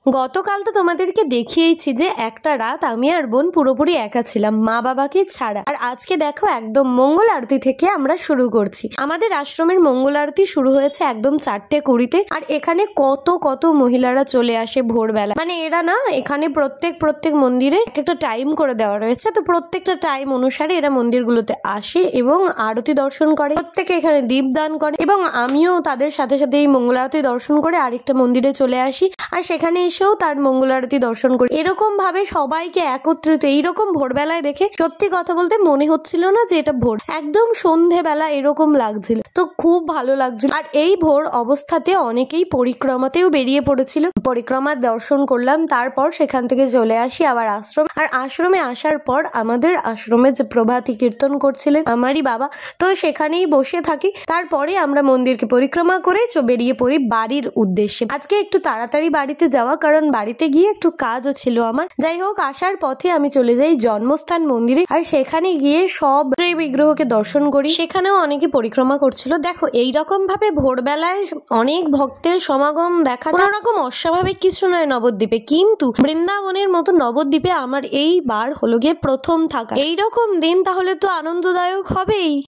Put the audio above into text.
গতকাল তো তোমাদেরকে দেখিয়েছি যে একটা রাত আমি আর বোন পুরোপুরি একা ছিলাম, মা বাবাকে ছাড়া। আর আজকে দেখো একদম মঙ্গল আরতি থেকে আমরা শুরু করছি। আমাদের আশ্রমের মঙ্গল আরতি শুরু হয়েছে একদম 4:20-তে। আর এখানে কত কত মহিলারা চলে আসে ভোরবেলা। মানে এরা না, এখানে প্রত্যেক মন্দিরে একটা টাইম করে দেওয়া রয়েছে, তো প্রত্যেকটা টাইম অনুসারে এরা মন্দিরগুলোতে আসে এবং আরতি দর্শন করে। প্রত্যেকে এখানে দীপদান করে এবং আমিও তাদের সাথে সাথে এই মঙ্গল আরতি দর্শন করে আরেকটা মন্দিরে চলে আসি, আর সেখানে এসেও তার মঙ্গল আরতি দর্শন করি। এরকম ভাবে সবাইকে একত্রিত এইরকম ভোরবেলায় দেখে সত্যি কথা বলতে মনে হচ্ছিল না যে এটা ভোর, একদম সন্ধেবেলা এরকম লাগছিল, তো খুব ভালো লাগছিল। আর এই ভোর অবস্থাতে অনেকেই পরিক্রমাতেও বেরিয়ে পড়েছিল, পরিক্রমার দর্শন করলাম, তারপর সেখান থেকে চলে আসি আবার আশ্রম। আর আশ্রমে আসার পর আমাদের আশ্রমে যে প্রভাতী কীর্তন করছিলেন আমারই বাবা, তো সেখানেই বসে থাকি। তারপরে আমরা মন্দিরকে পরিক্রমা করে বেরিয়ে পড়ি বাড়ির উদ্দেশ্যে। আজকে একটু তাড়াতাড়ি বাড়িতে যাওয়া, কারণ বাড়িতে গিয়ে একটু কাজও ছিল আমার। যাই হোক, আসার পথে আমি চলে যাই জন্মস্থান মন্দিরে, আর সেখানে গিয়ে সব বিগ্রহকে দর্শন করি। সেখানেও অনেকে পরিক্রমা করছিল। দেখো এইরকম ভাবে ভোরবেলায় অনেক ভক্তের সমাগম দেখা কোনো রকম অস্বাভাবিক কিছু নয় নবদ্বীপে, কিন্তু বৃন্দাবনের মতো নবদ্বীপে আমার এইবার হলো গিয়ে প্রথম থাকা। এইরকম দিন তাহলে তো আনন্দদায়ক হবেই।